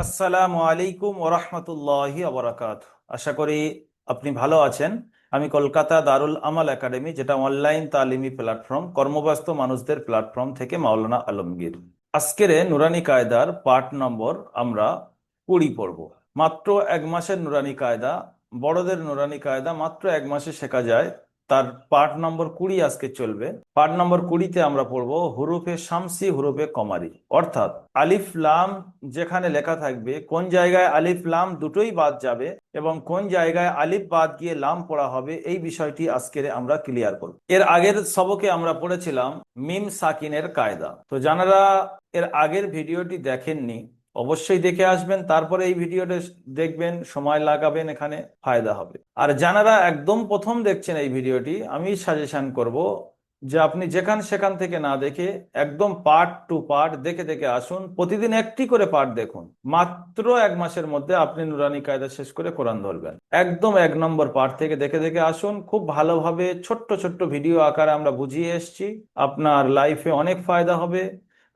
আসসালামু আলাইকুম ওরহমতুল্লাহি আবরাকাত। আশা করি আপনি ভালো আছেন। আমি কলকাতা দারুল আমাল একাডেমি, যেটা অনলাইন তালিমি প্ল্যাটফর্ম, কর্মব্যস্ত মানুষদের প্ল্যাটফর্ম থেকে মাওলানা আলমগীর। আজকের নুরানি কায়দার পার্ট নম্বর আমরা 20 পড়ব। মাত্র 1 মাসের নুরানি কায়দা, বড়দের নুরানি কায়দা মাত্র 1 মাসে শেখা যায়। তার পার্ট নম্বর 20 আজকে চলবে। পার্ট নম্বর 20-তে আমরা পড়বো হুরুফে শামসি, হুরুফে কমারি, অর্থাৎ আলিফ লাম যেখানে লেখা থাকবে কোন জায়গায় আলিফ লাম দুটোই বাদ যাবে এবং কোন জায়গায় আলিফ বাদ গিয়ে লাম পড়া হবে, এই বিষয়টি আজকে আমরা ক্লিয়ার করব। এর আগের সবকে আমরা পড়েছিলাম মিম সাকিনের কায়দা। তো যারা এর আগের ভিডিওটি দেখেননি অবশ্যই দেখে আসবেন, তারপরে এই ভিডিওটা দেখবেন, সময় লাগাবেন, এখানে ফায়দা হবে। আর যারা একদম প্রথম দেখছেন এই ভিডিওটি, আমি সাজেশন করব যে আপনি যেখান সেখান থেকে না দেখে একদম পার্ট টু পার্ট দেখে দেখে আসুন। প্রতিদিন একটি করে পার্ট দেখুন। মাত্র 1 মাসের মধ্যে আপনি নুরানি কায়দা শেষ করে কোরআন ধরবেন। একদম 1 নম্বর পার্ট থেকে দেখে দেখে আসুন। খুব ভালোভাবে ছোট্ট ছোট্ট ভিডিও আকারে আমরা বুঝিয়ে এসেছি। আপনার লাইফে অনেক ফায়দা হবে।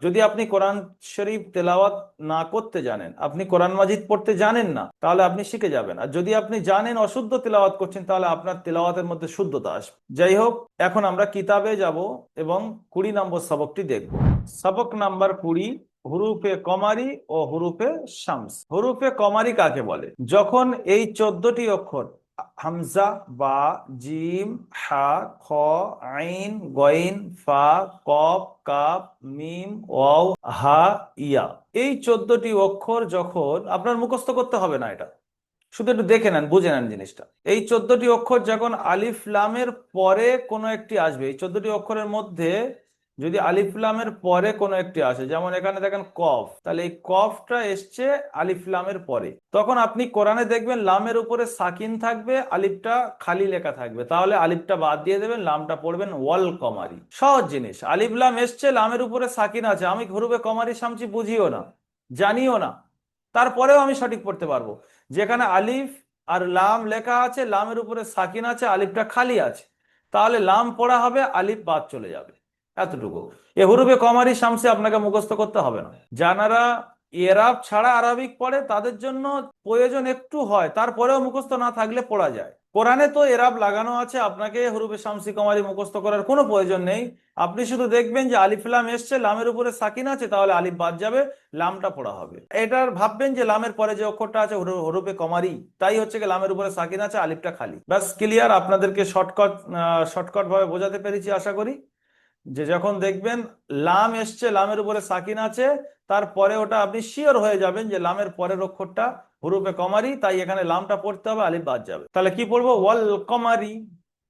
যদি আপনি কোরআন শরীফ তেলাওয়াত না করতে জানেন, আপনি কোরআন মাজিদ পড়তে জানেন না, তাহলে আপনি শিখে যাবেন। আর যদি আপনি জানেন অশুদ্ধ তেলাওয়াত করছেন, তাহলে আপনার তেলাওয়াতের মধ্যে শুদ্ধতা আসবে। যাই হোক, এখন আমরা কিতাবে যাব এবং 20 নম্বর সবকটি দেখব। সবক নাম্বার 20, হুরুফে কমারি ও হুরুফে শামস। হুরুফে কমারি কাকে বলে? যখন এই 14টি অক্ষর হামজা, বা, জিম, হা, খ, আইন, গইন, ফা, কফ, কাফ, মিম, ওয়াও, হা, ইয়া, এই 14টি অক্ষর যখন আপনার মুখস্থ করতে হবে না, এটা শুধু একটু দেখে নেন, বুঝে নেন জিনিসটা। এই 14টি অক্ষর যখন আলিফ লামের পরে কোনো একটি আসবে, এই 14টি অক্ষরের মধ্যে যদি আলিফ লামের পরে কোনো একটি আসে, যেমন এখানে দেখেন কফ, তাহলে এই কফটা এসছে আলিফ লামের পরে, তখন আপনি কোরআনে দেখবেন লামের উপরে সাকিন থাকবে, আলিফটা খালি লেখা থাকবে, তাহলে আলিফটা বাদ দিয়ে দেবেন, লামটা পড়বেন ওয়াল কমারি। সহজ জিনিস। আলিফ লাম এসছে, লামের উপরে সাকিন আছে, আমি হুরুফে কমারি শামসি বুঝিও না, জানিও না, তারপরেও আমি সঠিক পড়তে পারবো। যেখানে আলিফ আর লাম লেখা আছে, লামের উপরে সাকিন আছে, আলিফটা খালি আছে, তাহলে লাম পড়া হবে, আলিফ বাদ চলে যাবে। এতটুকু। এ হুরুফে কমারি শামসে আপনাকে মুখস্থ করতে হবে না। যারা এরাব ছাড়া আরবিক পড়ে তাদের জন্য প্রয়োজন একটু হয়, তারপরেও মুখস্থ না থাকলে পড়া যায়। কোরআনে তো এরাব লাগানো আছে, আপনাকে হুরুফে শামসি কমারি মুখস্থ করার কোনো প্রয়োজন নেই। আপনি শুধু দেখবেন যে আলিফ লাম এসছে, লামের উপরে সাকিন আছে, তাহলে আলিফ বাদ যাবে, লামটা পড়া হবে। এটার ভাববেন যে লামের পরে যে অক্ষরটা আছে হরফে কমারি, তাই হচ্ছে কি লামের উপরে সাকিন আছে, আলিফটা খালি। ব্যাস, ক্লিয়ার। আপনাদেরকে শর্টকাট ভাবে বোঝাতে পেরেছি আশা করি। যে যখন দেখবেন লাম এসছে, লামের উপরে সাকিন আছে, তারপরে ওটা আপনি শিওর হয়ে যাবেন যে লামের পরের অক্ষরটা হুরুফে কমারি, তাই এখানে লামটা পড়তে হবে, আলিফ বাদ যাবে। তাহলে কি পড়বো? ওয়াল কমারি,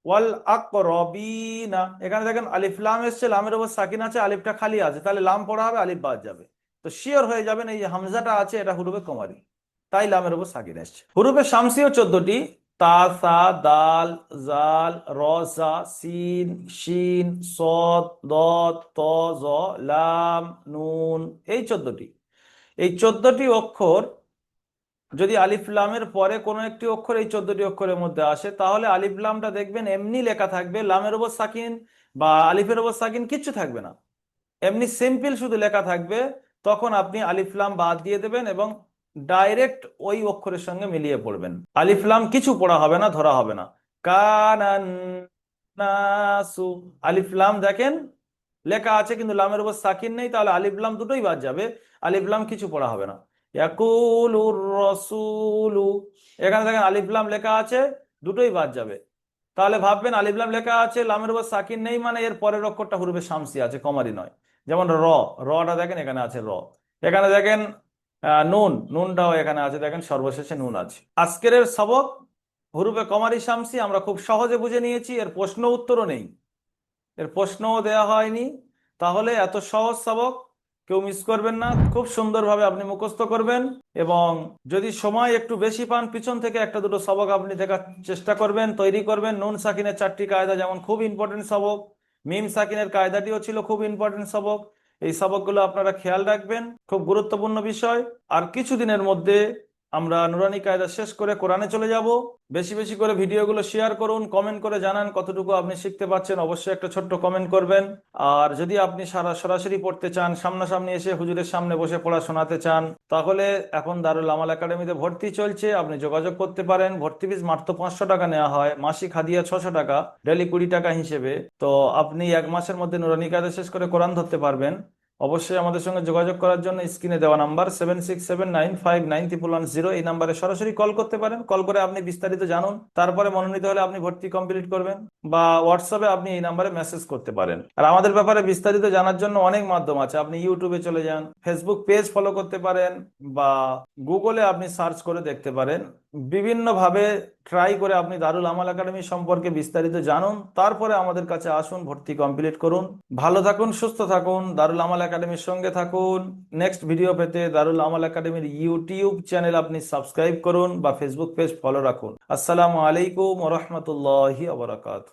ওয়াল আকরবিনা। এখানে দেখেন আলিফ লাম এসছে, লামের উপর সাকিন আছে, আলিফটা খালি আছে, তাহলে লাম পড়া হবে, আলিফ বাদ যাবে। তো শিওর হয়ে যাবেন এই যে হামজাটা আছে এটা হুরুফে কমারি, তাই লামের উপর সাকিন এসছে। হুরুফে শামসিও 14টি। তা, সা, দাল, জাল, র, জা, সিন, শিন, সদ, দদ, ত, জ, লাম, নুন, এই 14টি। এই 14টি অক্ষর যদি আলিফ লামের পরে কোনো একটি অক্ষর এই 14টি অক্ষরের মধ্যে আসে, তাহলে আলিফ লামটা দেখবেন এমনি লেখা থাকবে, লামের উপর সাকিন বা আলিফের উপর সাকিন কিচ্ছু থাকবে না, এমনি সিম্পল শুধু লেখা থাকবে। তখন আপনি আলিফ লাম বাদ দিয়ে দেবেন এবং ডাইরেক্ট ওই অক্ষরের সঙ্গে মিলিয়ে পড়বেন। আলিফ লাম কিছু পড়া হবে না, ধরা হবে না। কানান নাসু, আলিফ লাম দেখেন লেখা আছে কিন্তু লামের উপর সাকিন নেই, তাহলে আলিফ লাম দুটোই বাদ যাবে, আলিফ লাম কিছু পড়া হবে না। ইয়াকুলুর রাসূলু, এখানে দেখেন আলিফ লাম লেখা আছে, দুটোই বাদ যাবে। তাহলে ভাববেন আলিফ লাম লেখা আছে, লামের উপর সাকিন নেই, মানে এর পরের অক্ষরটা হুরুফে শামসি আছে, কমারি নয়। যেমন র, রটা দেখেন এখানে আছে র। এখানে দেখেন নুন, নুনটাও এখানে আছে, দেখেন সর্বশেষে নুন আছে। আজকের এর সবক হুরুফে কমারি শামসি আমরা খুব সহজে বুঝে নিয়েছি। এর প্রশ্ন উত্তরও নেই, এর প্রশ্নও দেওয়া হয়নি। তাহলে এত সহজ সবক কেউ মিস করবেন না, খুব সুন্দরভাবে আপনি মুখস্থ করবেন। এবং যদি সময় একটু বেশি পান, পিছন থেকে একটা দুটো সবক আপনি দেখার চেষ্টা করবেন, তৈরি করবেন। নুন সাকিনের 4টি কায়দা যেমন খুব ইম্পর্টেন্ট সবক, মিম সাকিনের কায়দাটিও ছিল খুব ইম্পর্টেন্ট সবক। এই সবকগুলো আপনারা খেয়াল রাখবেন, খুব গুরুত্বপূর্ণ বিষয়। আর কিছুদিনের মধ্যে আমরা নুরানি কায়দা শেষ করে কোরআনে চলে যাব। বেশি বেশি করে ভিডিওগুলো শেয়ার করুন, কমেন্ট করে জানান কতটুকু আপনি শিখতে পাচ্ছেন, অবশ্যই একটা ছোট্ট কমেন্ট করবেন। আর যদি আপনি সরাসরি পড়তে চান, সামনাসামনি এসে হুজুরের সামনে বসে পড়া শোনাতে চান, তাহলে এখন দারুল আমাল একাডেমিতে ভর্তি চলছে, আপনি যোগাযোগ করতে পারেন। ভর্তি ফিস মাত্র 500 টাকা নেওয়া হয়, মাসিক হাদিয়া 600 টাকা, ডেলি 20 টাকা হিসেবে। তো আপনি 1 মাসের মধ্যে নুরানি কায়দা শেষ করে কোরআন ধরতে পারবেন। অবশ্যই আমাদের সঙ্গে যোগাযোগ করার জন্য স্ক্রিনে দেওয়া নাম্বার 7679599110, এই নাম্বারে সরাসরি কল করতে পারেন। কল করে আপনি বিস্তারিত জানুন, তারপরে মনোনীত হলে আপনি ভর্তি কমপ্লিট করবেন। বা হোয়াটসঅ্যাপে আপনি এই নাম্বারে মেসেজ করতে পারেন। আর আমাদের ব্যাপারে বিস্তারিত জানার জন্য অনেক মাধ্যম আছে, আপনি ইউটিউবে চলে যান, ফেসবুক পেজ ফলো করতে পারেন, বা গুগলে আপনি সার্চ করে দেখতে পারেন। বিভিন্নভাবে ট্রাই করে আপনি দারুল আমাল একাডেমি সম্পর্কে বিস্তারিত জানুন, তারপরে আমাদের কাছে আসুন, ভর্তি কমপ্লিট করুন। ভালো থাকুন, সুস্থ থাকুন, দারুল আমাল একাডেমির সঙ্গে থাকুন। নেক্সট ভিডিও পেতে দারুল আমাল একাডেমির ইউটিউব চ্যানেল আপনি সাবস্ক্রাইব করুন বা ফেসবুক পেজ ফলো রাখুন। আসসালামু আলাইকুম ওয়া রাহমাতুল্লাহি ওয়া বারাকাতুহু।